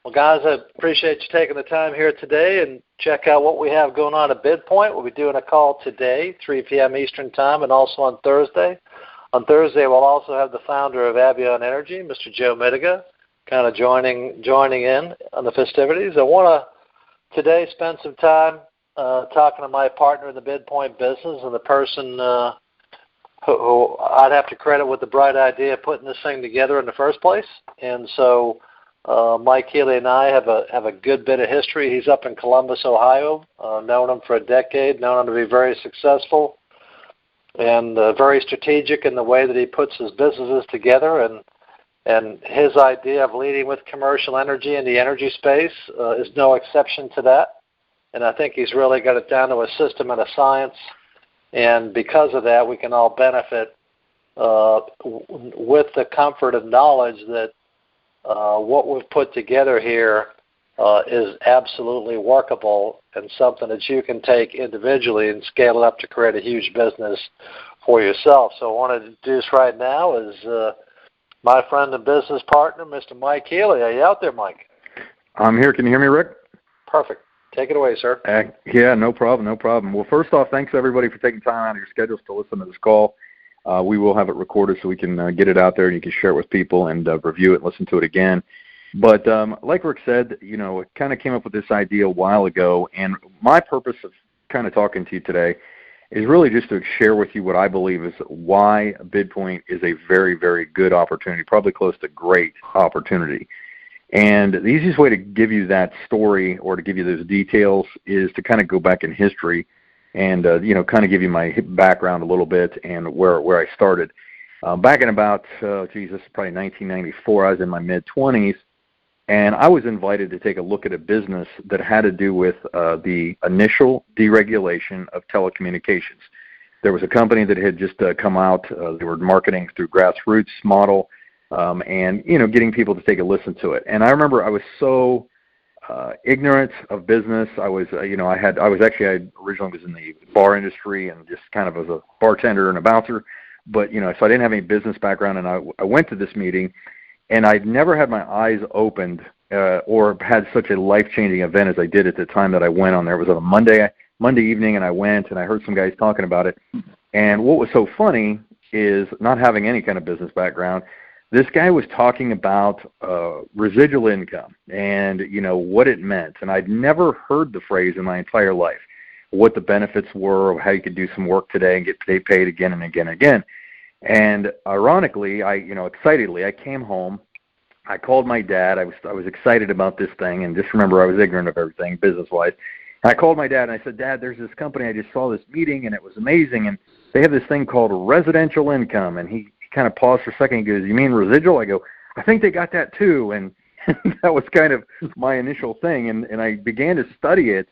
Well, guys, I appreciate you taking the time here today, and check out what we have going on at BidPoint. We'll be doing a call today, 3 p.m. Eastern Time, and also on Thursday. On Thursday, we'll also have the founder of Avion Energy, Mr. Joe Mitiga, kind of joining in on the festivities. I want to today spend some time talking to my partner in the BidPoint business and the person who I'd have to credit with the bright idea of putting this thing together in the first place. And so Mike Healy and I have a good bit of history. He's up in Columbus, Ohio. Known him for a decade, known him to be very successful and very strategic in the way that he puts his businesses together. And his idea of leading with commercial energy in the energy space is no exception to that. And I think he's really got it down to a system and a science. And because of that, we can all benefit with the comfort of knowledge that what we've put together here is absolutely workable and something that you can take individually and scale it up to create a huge business for yourself. So I want to introduce right now is my friend and business partner, Mr. Mike Healy. Are you out there, Mike? I'm here. Can you hear me, Rick? Perfect. Take it away, sir. Yeah, no problem. Well, first off, thanks everybody for taking time out of your schedules to listen to this call. We will have it recorded so we can get it out there and you can share it with people and review it and listen to it again. But like Rick said, I kind of came up with this idea a while ago, and my purpose of kind of talking to you today is really just to share with you what I believe is why BidPoint is a very, very good opportunity, probably close to great opportunity. And the easiest way to give you that story or to give you those details is to kind of go back in history and, kind of give you my background a little bit and where I started. Back in about, probably 1994, I was in my mid-20s, and I was invited to take a look at a business that had to do with the initial deregulation of telecommunications. There was a company that had just come out. They were marketing through grassroots model and, getting people to take a listen to it. And I remember I was so ignorant of business. I was, I originally was in the bar industry and just kind of as a bartender and a bouncer. But, so I didn't have any business background, and I went to this meeting. And I'd never had my eyes opened or had such a life-changing event as I did at the time that I went on there. It was on a Monday evening, and I went, and I heard some guys talking about it. And what was so funny is, not having any kind of business background, this guy was talking about residual income and, what it meant. And I'd never heard the phrase in my entire life, what the benefits were, or how you could do some work today and get paid again and again and again. And ironically, excitedly, I came home. I called my dad. I was excited about this thing, and just remember, I was ignorant of everything business-wise. And I called my dad, and I said, Dad, there's this company. I just saw this meeting, and it was amazing. And they have this thing called residential income. And he kind of paused for a second. He goes, you mean residual? I go, I think they got that too. And that was kind of my initial thing. And I began to study it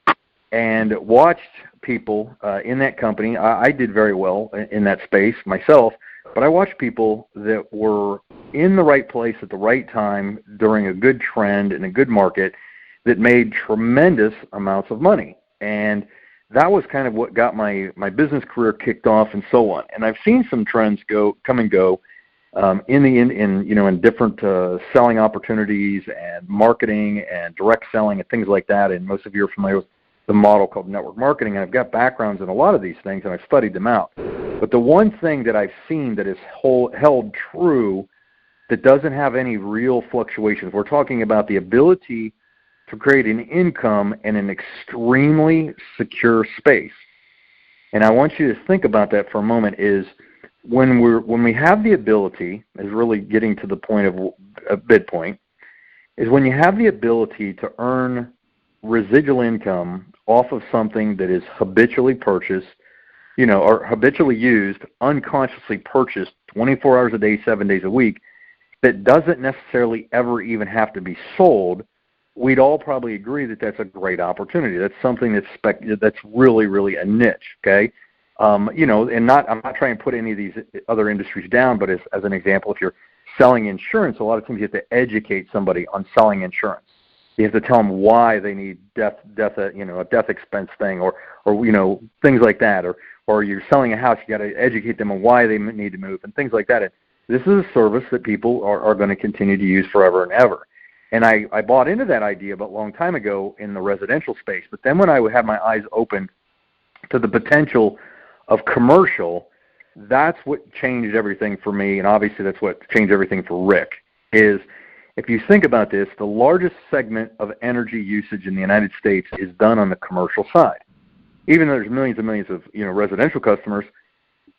and watched people in that company. I did very well in that space myself. But I watched people that were in the right place at the right time during a good trend in a good market that made tremendous amounts of money. And that was kind of what got my business career kicked off and so on. And I've seen some trends come and go in different selling opportunities and marketing and direct selling and things like that. And most of you are familiar with the model called network marketing. And I've got backgrounds in a lot of these things, and I've studied them out. But the one thing that I've seen that is held true that doesn't have any real fluctuations, we're talking about the ability to create an income in an extremely secure space. And I want you to think about that for a moment, is when we have the ability, is really getting to the point of BidPoint, is when you have the ability to earn residual income off of something that is habitually purchased, or habitually used, unconsciously purchased 24 hours a day, 7 days a week, that doesn't necessarily ever even have to be sold, we'd all probably agree that that's a great opportunity. That's something that's really, really a niche, okay? And I'm not trying to put any of these other industries down, but as an example, if you're selling insurance, a lot of times you have to educate somebody on selling insurance. You have to tell them why they need a death expense thing, or things like that, or you're selling a house, you got to educate them on why they need to move and things like that. And this is a service that people are going to continue to use forever and ever. And I bought into that idea about a long time ago in the residential space. But then when I would have my eyes opened to the potential of commercial, that's what changed everything for me. And obviously that's what changed everything for Rick, is if you think about this, the largest segment of energy usage in the United States is done on the commercial side. Even though there's millions and millions of residential customers,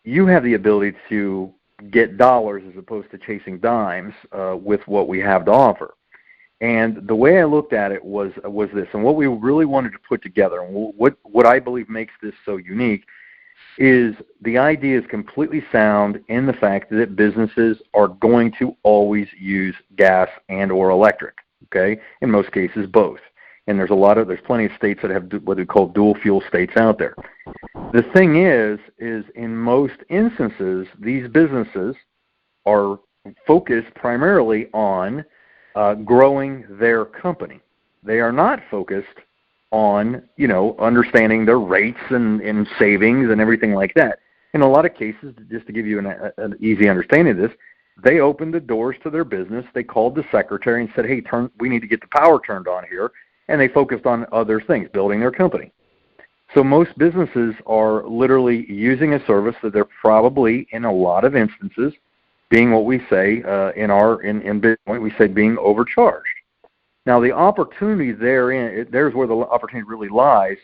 you have the ability to get dollars as opposed to chasing dimes with what we have to offer. And the way I looked at it was this, and what we really wanted to put together, and what I believe makes this so unique, is the idea is completely sound in the fact that businesses are going to always use gas and or electric, okay? In most cases, both. And there's plenty of states that have what we call dual fuel states out there. The thing is in most instances, these businesses are focused primarily on growing their company. They are not focused on, understanding their rates and savings and everything like that. In a lot of cases, just to give you an easy understanding of this, they opened the doors to their business. They called the secretary and said, hey, we need to get the power turned on here. And they focused on other things, building their company. So most businesses are literally using a service that they're probably, in a lot of instances, being what we say in BidPoint, we say being overcharged. Now, the opportunity there's where the opportunity really lies,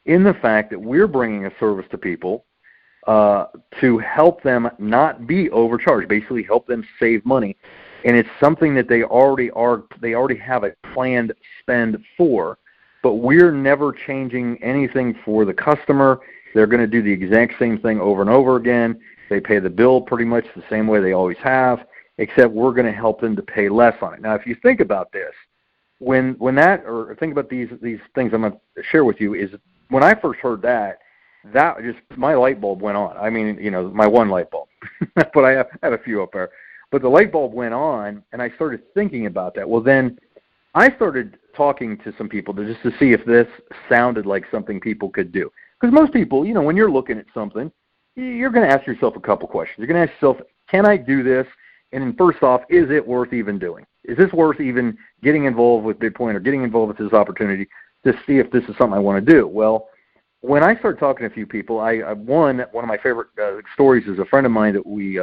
in the fact that we're bringing a service to people to help them not be overcharged, basically help them save money. And it's something that they already have a planned spend for, but we're never changing anything for the customer. They're going to do the exact same thing over and over again. They pay the bill pretty much the same way they always have, except we're going to help them to pay less on it. Now, if you think about this, think about these things I'm going to share with you, is when I first heard that just, my light bulb went on. I mean, my one light bulb, but I have a few up there. But the light bulb went on, and I started thinking about that. Well, then I started talking to some people just to see if this sounded like something people could do. Because most people, when you're looking at something, you're going to ask yourself a couple questions. You're going to ask yourself, can I do this? And then first off, is it worth even doing? Is this worth even getting involved with BidPoint or getting involved with this opportunity to see if this is something I want to do? Well, when I started talking to a few people, one of my favorite stories is a friend of mine that we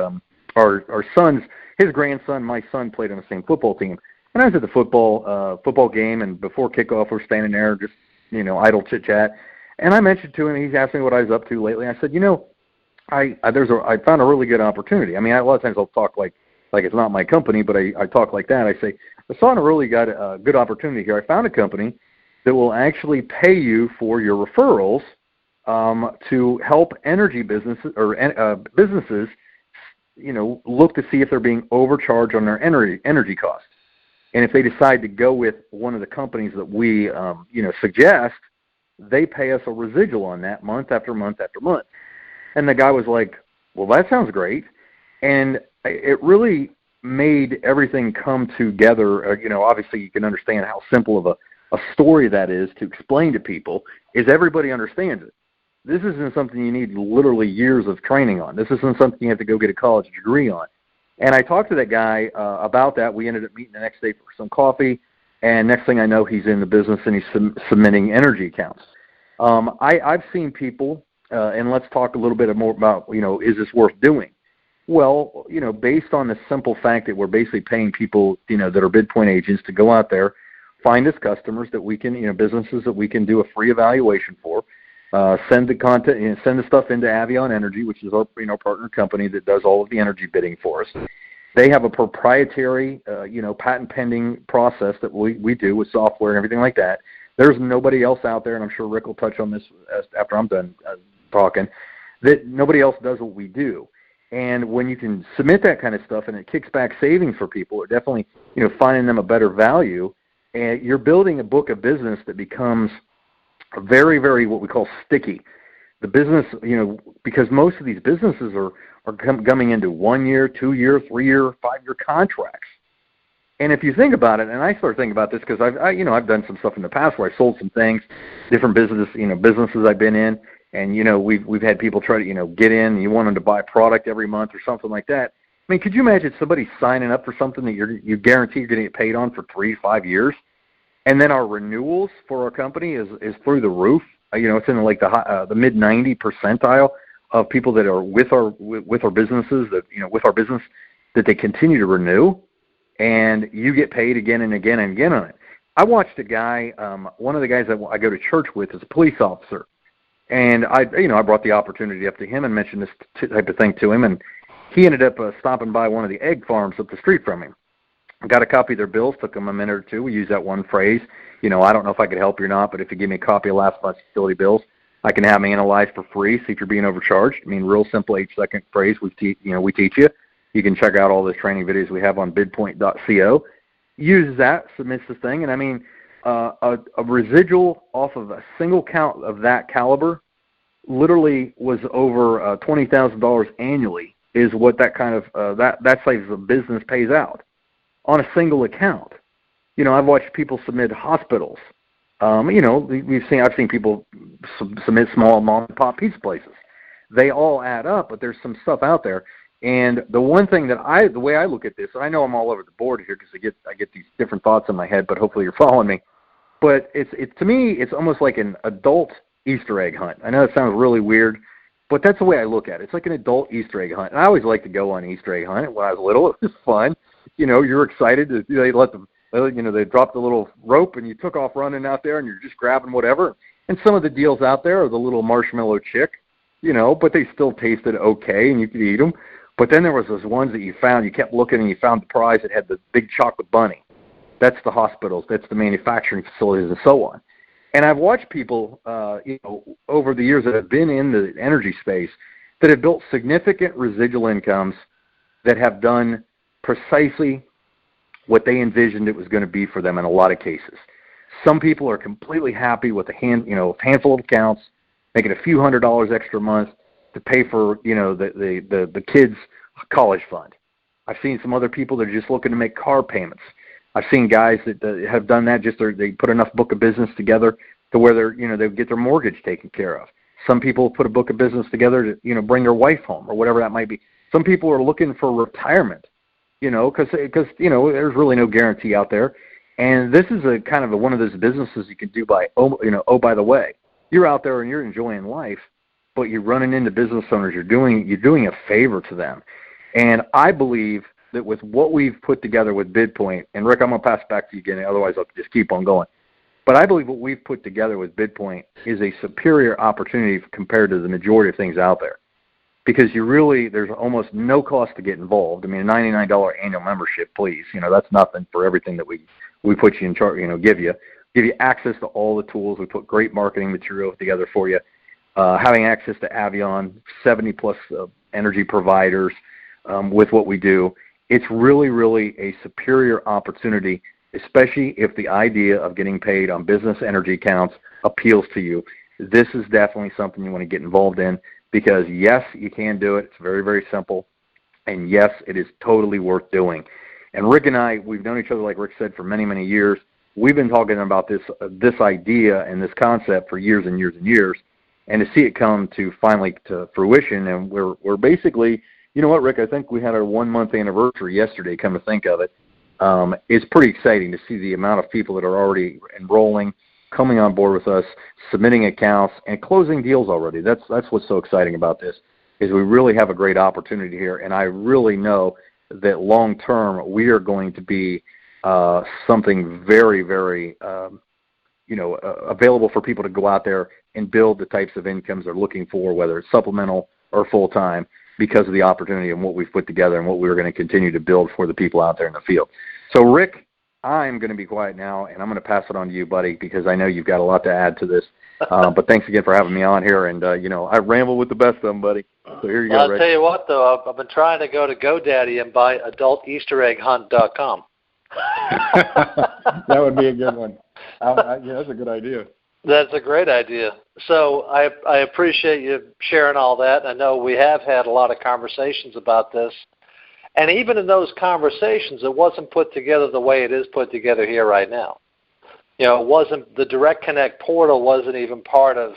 our sons, his grandson, my son played on the same football team. And I was at the football game, and before kickoff, we're standing there just, idle chit-chat. And I mentioned to him, he's asked me what I was up to lately. I said, I found a really good opportunity. I mean, a lot of times I'll talk like it's not my company, but I talk like that. I say, I saw a really good opportunity here. I found a company that will actually pay you for your referrals to help energy businesses or businesses, look to see if they're being overcharged on their energy costs. And if they decide to go with one of the companies that we, suggest, they pay us a residual on that month after month after month. And the guy was like, well, that sounds great. And it really made everything come together. Obviously you can understand how simple of a story that is to explain to people, is everybody understands it. This isn't something you need literally years of training on. This isn't something you have to go get a college degree on. And I talked to that guy about that. We ended up meeting the next day for some coffee, and next thing I know, he's in the business and he's submitting energy accounts. I've seen people, and let's talk a little bit more about, is this worth doing? Well, based on the simple fact that we're basically paying people, that are BidPoint agents to go out there, find us customers that we can, businesses that we can do a free evaluation for, send the content, send the stuff into Avion Energy, which is our, partner company that does all of the energy bidding for us. They have a proprietary, patent pending process that we do with software and everything like that. There's nobody else out there, and I'm sure Rick will touch on this after I'm done talking, that nobody else does what we do. And when you can submit that kind of stuff and it kicks back savings for people, or definitely, finding them a better value, and you're building a book of business that becomes very, very what we call sticky. The business, because most of these businesses are coming into 1 year, 2 year, 3 year, 5 year contracts. And if you think about it, and I started thinking about this because I've done some stuff in the past where I sold some things, different businesses I've been in, and we've had people try to get in, and you want them to buy product every month or something like that. I mean, could you imagine somebody signing up for something that you guarantee you're going to get paid on for 3 to 5 years, and then our renewals for our company is through the roof? It's in like the mid 90 percentile of people that are with our businesses with our business that they continue to renew, and you get paid again and again and again on it. I watched a guy, one of the guys that I go to church with is a police officer, and I brought the opportunity up to him and mentioned this type of thing to him, and he ended up stopping by one of the egg farms up the street from him. I got a copy of their bills, took them a minute or two. We used that one phrase, I don't know if I could help you or not, but if you give me a copy of last month's utility bills, I can have them analyzed for free, see if you're being overcharged. I mean, real simple 8-second phrase we teach you. You can check out all the training videos we have on BidPoint.co. Uses that, submits the thing, and I mean, a residual off of a single count of that caliber literally was over $20,000 annually is what that kind of that size of business pays out on a single account. I've watched people submit hospitals. I've seen people submit small mom and pop pizza places. They all add up, but there's some stuff out there. And the one thing the way I look at this, and I know I'm all over the board here because I get these different thoughts in my head, but hopefully you're following me. But to me, it's almost like an adult Easter egg hunt. I know it sounds really weird, but that's the way I look at it. It's like an adult Easter egg hunt. And I always liked to go on Easter egg hunt. When I was little, it was fun. You're excited. They dropped the little rope and you took off running out there and you're just grabbing whatever. And some of the deals out there are the little marshmallow chick, but they still tasted okay and you could eat them. But then there was those ones that you kept looking and you found the prize that had the big chocolate bunny. That's the hospitals, that's the manufacturing facilities and so on. And I've watched people, over the years that have been in the energy space that have built significant residual incomes that have done precisely what they envisioned it was going to be for them in a lot of cases. Some people are completely happy with a handful of accounts, making a few $100s extra a month to pay for, the kids' college fund. I've seen some other people that are just looking to make car payments. I've seen guys that have done that. They put enough book of business together to where they get their mortgage taken care of. Some people put a book of business together to bring their wife home or whatever that might be. Some people are looking for retirement, because there's really no guarantee out there. And this is a kind of one of those businesses you can do by by the way, you're out there and you're enjoying life, but you're running into business owners. You're doing a favor to them. And I believe that with what we've put together with BidPoint, and Rick, I'm going to pass it back to you again, otherwise I'll just keep on going. But I believe what we've put together with BidPoint is a superior opportunity compared to the majority of things out there. Because there's almost no cost to get involved. I mean, a $99 annual membership, please. That's nothing for everything that we put you in charge, give you access to all the tools. We put great marketing material together for you. Having access to Avion, 70-plus energy providers with what we do. It's really, really a superior opportunity, especially if the idea of getting paid on business energy accounts appeals to you. This is definitely something you want to get involved in because, yes, you can do it. It's very, very simple. And, yes, it is totally worth doing. And Rick and I, we've known each other, like Rick said, for many, many years. We've been talking about this idea and this concept for years and years and years. And to see it come to finally to fruition, and we're basically, you know what, Rick, I think we had our 1-month anniversary yesterday, come to think of it. It's pretty exciting to see the amount of people that are already enrolling, coming on board with us, submitting accounts, and closing deals already. That's what's so exciting about this, is we really have a great opportunity here, and I really know that long term we are going to be something very, very available for people to go out there and build the types of incomes they're looking for, whether it's supplemental or full-time, because of the opportunity and what we've put together and what we're going to continue to build for the people out there in the field. So, Rick, I'm going to be quiet now, and I'm going to pass it on to you, buddy, because I know you've got a lot to add to this. But thanks again for having me on here. And, I ramble with the best of them, buddy. So here you go, Rick. I'll tell you what, though. I've been trying to go to GoDaddy and buy adulteasteregghunt.com. That would be a good one. Yeah, that's a good idea. That's a great idea. So I appreciate you sharing all that. I know we have had a lot of conversations about this. And even in those conversations, it wasn't put together the way it is put together here right now. It wasn't, the Direct Connect portal wasn't even part of,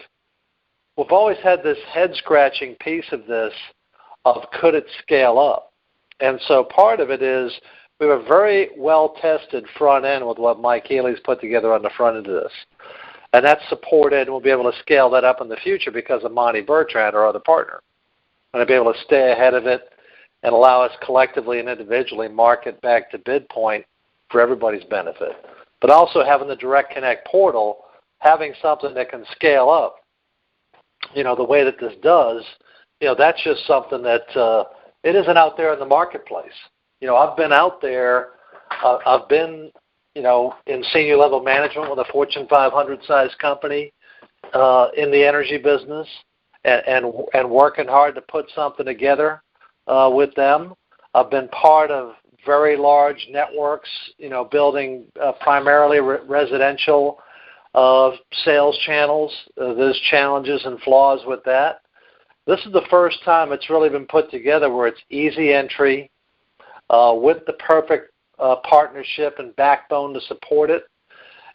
we've always had this head-scratching piece of this of could it scale up? And so part of it is we have a very well-tested front end with what Mike Healy's put together on the front end of this. And that's supported, and we'll be able to scale that up in the future because of Monty Bertrand, our other partner. And to be able to stay ahead of it and allow us collectively and individually market back to BidPoint for everybody's benefit. But also having the Direct Connect portal, having something that can scale up, the way that this does, that's just something that it isn't out there in the marketplace. I've been out there. I've been, in senior level management with a Fortune 500 size company in the energy business, and working hard to put something together with them. I've been part of very large networks, building primarily residential sales channels. There's challenges and flaws with that. This is the first time it's really been put together where it's easy entry with the perfect partnership and backbone to support it.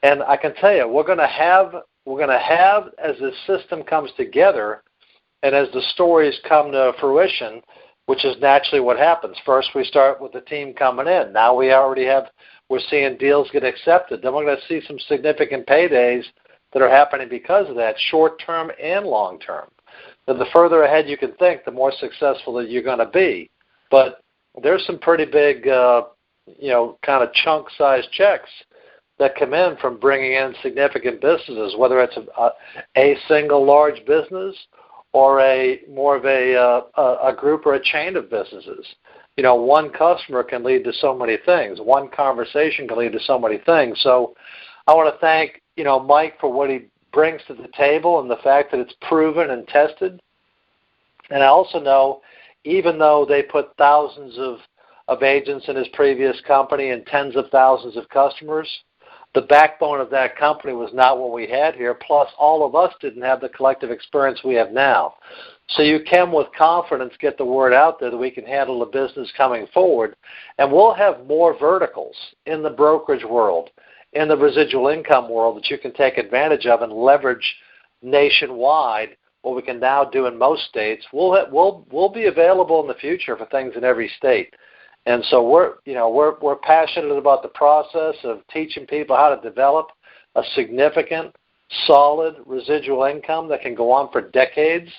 And I can tell you, we're going to have as this system comes together and as the stories come to fruition, which is naturally what happens. First, we start with the team coming in. Now we're seeing deals get accepted. Then we're going to see some significant paydays that are happening because of that, short-term and long-term. And the further ahead you can think, the more successful that you're going to be. But there's some pretty big, kind of chunk-sized checks that come in from bringing in significant businesses, whether it's a single large business or more of a group or a chain of businesses. One customer can lead to so many things. One conversation can lead to so many things. So I want to thank, Mike for what he brings to the table and the fact that it's proven and tested. And I also know, even though they put thousands of agents in his previous company and tens of thousands of customers, the backbone of that company was not what we had here, plus all of us didn't have the collective experience we have now. So you can, with confidence, get the word out there that we can handle the business coming forward, and we'll have more verticals in the brokerage world, in the residual income world that you can take advantage of and leverage nationwide, what we can now do in most states. We'll be available in the future for things in every state. And so we're passionate about the process of teaching people how to develop a significant, solid residual income that can go on for decades.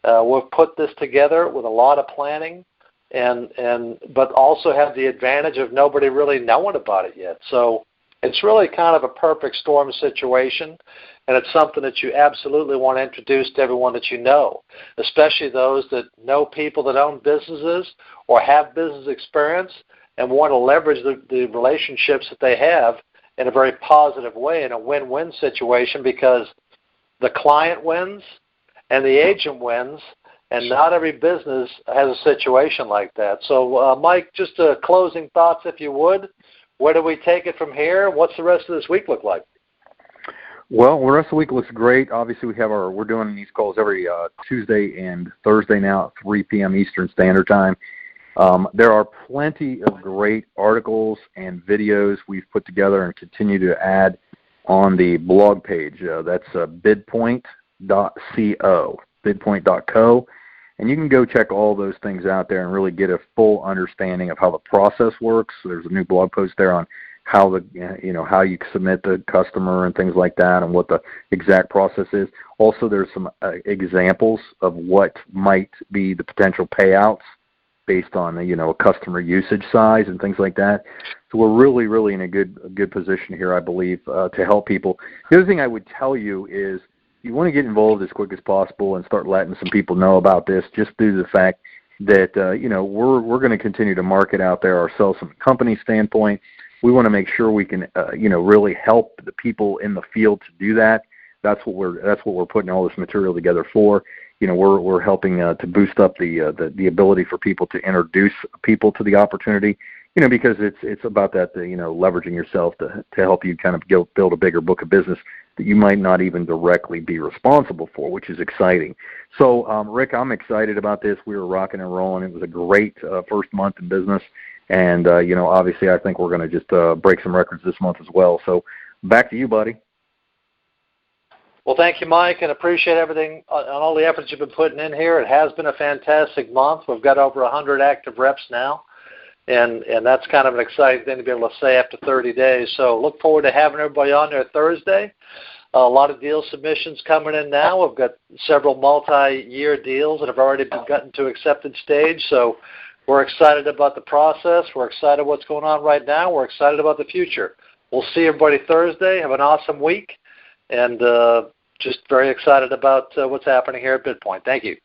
We've put this together with a lot of planning, but also have the advantage of nobody really knowing about it yet. So it's really kind of a perfect storm situation, and it's something that you absolutely want to introduce to everyone that you know, especially those that know people that own businesses or have business experience and want to leverage the relationships that they have in a very positive way, in a win-win situation, because the client wins and the agent wins, and not every business has a situation like that. So, Mike, just closing thoughts, if you would. Where do we take it from here? What's the rest of this week look like? Well, the rest of the week looks great. Obviously, we're doing these calls every Tuesday and Thursday now at 3 p.m. Eastern Standard Time. There are plenty of great articles and videos we've put together and continue to add on the blog page. That's BidPoint.co, BidPoint.co. And you can go check all those things out there and really get a full understanding of how the process works. There's a new blog post there on how how you submit the customer and things like that, and what the exact process is. Also, there's some examples of what might be the potential payouts based on a customer usage size and things like that. So we're really, really in a good position here, I believe, to help people. The other thing I would tell you is, you want to get involved as quick as possible and start letting some people know about this, just due to the fact that we're going to continue to market out there ourselves from a company standpoint. We want to make sure we can really help the people in the field to do that. That's what we're putting all this material together for. We're helping to boost up the ability for people to introduce people to the opportunity. Because it's about that, leveraging yourself to help you kind of build a bigger book of business that you might not even directly be responsible for, which is exciting. So, Rick, I'm excited about this. We were rocking and rolling. It was a great first month in business. And, obviously I think we're going to just break some records this month as well. So back to you, buddy. Well, thank you, Mike, and appreciate everything on all the efforts you've been putting in here. It has been a fantastic month. We've got over 100 active reps now. and that's kind of an exciting thing to be able to say after 30 days. So look forward to having everybody on there Thursday. A lot of deal submissions coming in now. We've got several multi-year deals that have already been gotten to accepted stage. So we're excited about the process. We're excited what's going on right now. We're excited about the future. We'll see everybody Thursday. Have an awesome week, and just very excited about what's happening here at BidPoint. Thank you.